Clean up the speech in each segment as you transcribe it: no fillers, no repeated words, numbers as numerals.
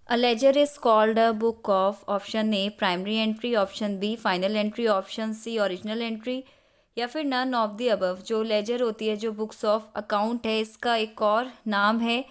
A ledger is called a book of option A primary entry, option B final entry, option C original entry या फिर none of the above. जो ledger होती है, जो books of account है, इसका एक और नाम है,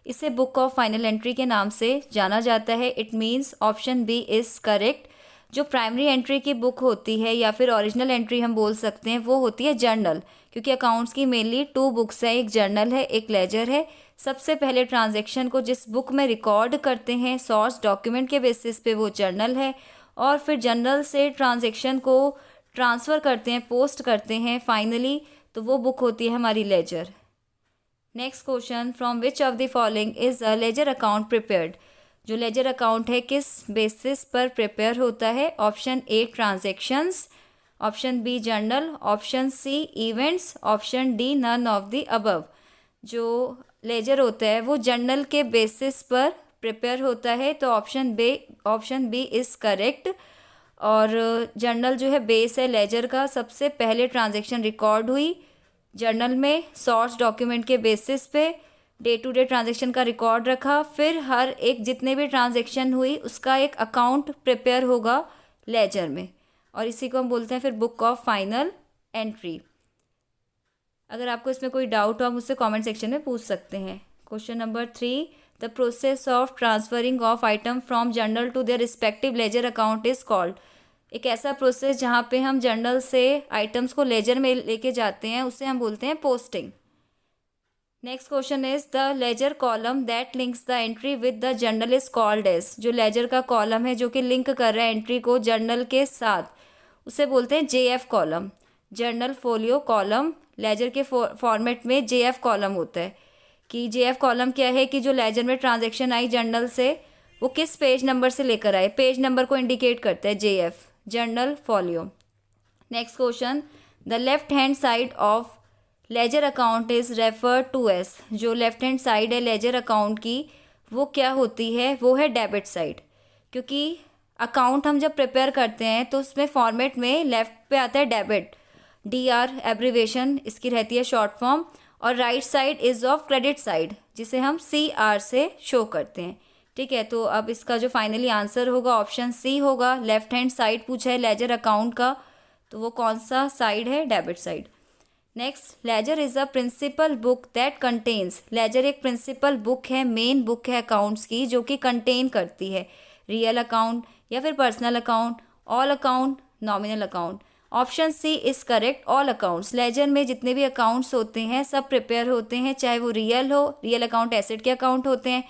इसे बुक ऑफ फाइनल एंट्री के नाम से जाना जाता है। It means option B is correct. जो प्राइमरी एंट्री की बुक होती है या फिर ओरिजिनल एंट्री हम बोल सकते हैं, वो होती है जर्नल, क्योंकि अकाउंट्स की मेनली टू बुक्स हैं, एक जर्नल है, एक लेजर है। सबसे पहले ट्रांजैक्शन को जिस बुक में रिकॉर्ड करते हैं सोर्स डॉक्यूमेंट के बेसिस पे, वो जर्नल है, और फिर जर्नल से ट्रांजैक्शन को ट्रांसफ़र करते हैं, पोस्ट करते हैं फाइनली, तो वो बुक होती है हमारी ledger. Next question, from which of the following is a ledger account prepared. जो लेजर अकाउंट है किस बेसिस पर प्रिपेयर होता है? Option A transactions, option B journal, option C events, option D none of the above. जो ledger होता है वो जर्नल के बेसिस पर प्रिपेयर होता है, तो ऑप्शन बी इज़ करेक्ट। और जर्नल जो है बेस है लेजर का। सबसे पहले ट्रांजैक्शन रिकॉर्ड हुई जर्नल में सोर्स डॉक्यूमेंट के बेसिस पे, डे टू डे ट्रांजैक्शन का रिकॉर्ड रखा, फिर हर एक जितने भी ट्रांजैक्शन हुई उसका एक अकाउंट प्रिपेयर होगा लेजर में, और इसी को हम बोलते हैं फिर बुक ऑफ फाइनल एंट्री। अगर आपको इसमें कोई डाउट हो आप मुझसे कमेंट सेक्शन में पूछ सकते हैं। Question number 3, the process of transferring of item from journal to their respective ledger account is called. एक ऐसा प्रोसेस जहाँ पे हम जर्नल से आइटम्स को लेजर में लेके जाते हैं, उसे हम बोलते हैं posting. Next question is the ledger column that links the entry with the journal is called as. जो लेजर का कॉलम है जो कि लिंक कर रहा है एंट्री को जर्नल के साथ, उसे बोलते हैं JF column. Journal folio column ledger के फॉर्मेट में जेएफ कॉलम होता है। कि जेएफ कॉलम क्या है कि जो लेजर में ट्रांजैक्शन आई जर्नल से, वो किस पेज नंबर से लेकर आए, पेज नंबर को इंडिकेट करता है JF, journal folio. Next question, the left hand side of ledger account is refer to as. जो लेफ्ट हैंड साइड है लेजर अकाउंट की, वो क्या होती है? वो है डेबिट साइड। क्योंकि अकाउंट हम जब प्रिपेयर करते हैं तो उसमें फॉर्मेट में लेफ्ट पे आता है डेबिट, डी आर एब्रीवेशन इसकी रहती है शॉर्ट फॉर्म, और right side is of credit side, जिसे हम सी आर से शो करते हैं। ठीक है, तो अब इसका जो फाइनली आंसर होगा ऑप्शन सी होगा। लेफ्ट हैंड साइड पूछा है लेजर अकाउंट का, तो वो कौन सा साइड है? Debit side. Next, ledger is a principal book that contains. Ledger एक प्रिंसिपल बुक है, मेन बुक है अकाउंट्स की, जो कि कंटेन करती है रियल अकाउंट या फिर personal account, all account, nominal account. Option C is correct. All accounts, ledger में जितने भी अकाउंट्स होते हैं सब प्रिपेयर होते हैं, चाहे वो रियल हो, रियल अकाउंट एसेट के अकाउंट होते हैं,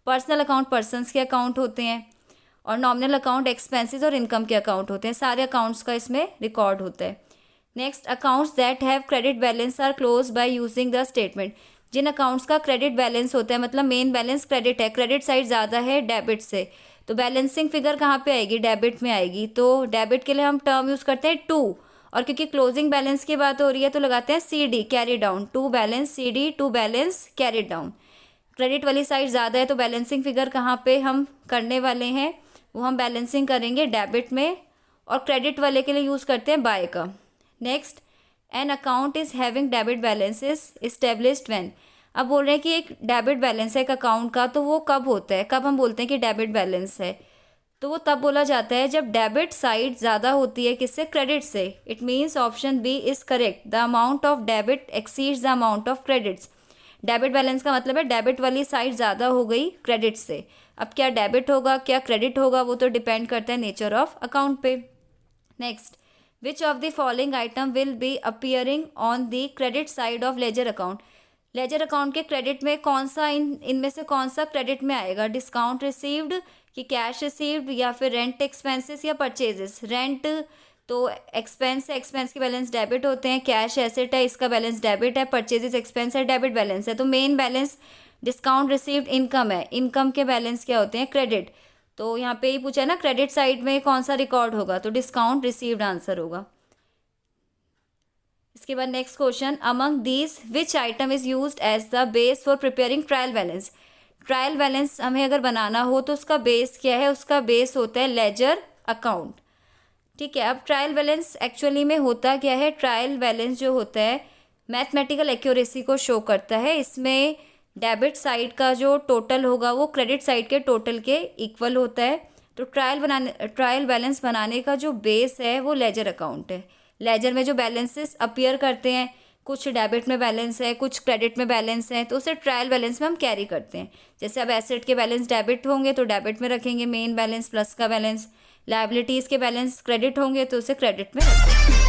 पर्सनल अकाउंट पर्सनस के अकाउंट होते हैं, और नॉमिनल अकाउंट एक्सपेंसेस और इनकम के अकाउंट होते हैं। सारे अकाउंट्स का इसमें रिकॉर्ड होता है। Next, accounts that have credit balance are close by using the statement. जिन अकाउंट्स का क्रेडिट बैलेंस होता है, मतलब मेन बैलेंस क्रेडिट है, क्रेडिट साइड ज़्यादा है डेबिट से, तो बैलेंसिंग फिगर कहाँ पे आएगी? डेबिट में आएगी। तो डेबिट के लिए हम टर्म यूज़ करते हैं टू, और क्योंकि क्लोजिंग बैलेंस की बात हो रही है तो लगाते हैं C D, carry down, to balance C D, to balance carry down. Credit वाली साइड ज़्यादा है तो बैलेंसिंग फिगर कहाँ पे हम करने वाले हैं? वो हम बैलेंसिंग करेंगे डेबिट में, और क्रेडिट वाले के लिए यूज़ करते हैं बाय का। Next, an account is having debit balance is established when. अब बोल रहे हैं कि एक डेबिट बैलेंस है एक अकाउंट का, तो वो कब होता है, कब हम बोलते हैं कि डेबिट बैलेंस है? तो वो तब बोला जाता है जब डेबिट साइड ज़्यादा होती है किससे? क्रेडिट से। It means option B is correct. The amount of debit exceeds the amount of credits. Debit balance का मतलब है डेबिट वाली साइड ज़्यादा हो गई क्रेडिट से। अब क्या डेबिट होगा क्या क्रेडिट होगा, वो तो डिपेंड करता है नेचर ऑफ अकाउंट पे। Next, which of the following item will be appearing on the credit side of ledger account. Ledger account के क्रेडिट में कौन सा इनमें से कौन सा क्रेडिट में आएगा? डिस्काउंट रिसीव्ड, कि कैश रिसीव्ड, या फिर रेंट एक्सपेंसेस या परचेजेस। रेंट तो एक्सपेंस है, एक्सपेंस के बैलेंस डेबिट होते हैं, कैश एसेट है इसका बैलेंस डेबिट है, परचेजेस एक्सपेंस है डेबिट बैलेंस है। तो main balance discount received income है, इनकम के बैलेंस क्या होते हैं? क्रेडिट। तो यहाँ पे ही पूछा है ना क्रेडिट साइड में कौन सा रिकॉर्ड होगा, तो डिस्काउंट रिसीव्ड आंसर होगा। इसके बाद next question, among these which item is used as the base for preparing trial balance. Trial balance हमें अगर बनाना हो तो उसका बेस क्या है? उसका बेस होता है लेजर अकाउंट। ठीक है, अब ट्रायल बैलेंस एक्चुअली में होता क्या है? ट्रायल बैलेंस जो होता है मैथमेटिकल एक्यूरेसी को शो करता है। इसमें डेबिट साइड का जो टोटल होगा वो क्रेडिट साइड के टोटल के इक्वल होता है। तो ट्रायल बैलेंस बनाने का जो बेस है वो लेजर अकाउंट है। लेजर में जो बैलेंसेस अपीयर करते हैं, कुछ डेबिट में बैलेंस है, कुछ क्रेडिट में बैलेंस है, तो उसे ट्रायल बैलेंस में हम कैरी करते हैं। जैसे अब एसेट के बैलेंस डेबिट होंगे तो डेबिट में रखेंगे मेन बैलेंस प्लस का बैलेंस, लायबिलिटीज़ के बैलेंस क्रेडिट होंगे तो उसे क्रेडिट में रखेंगे।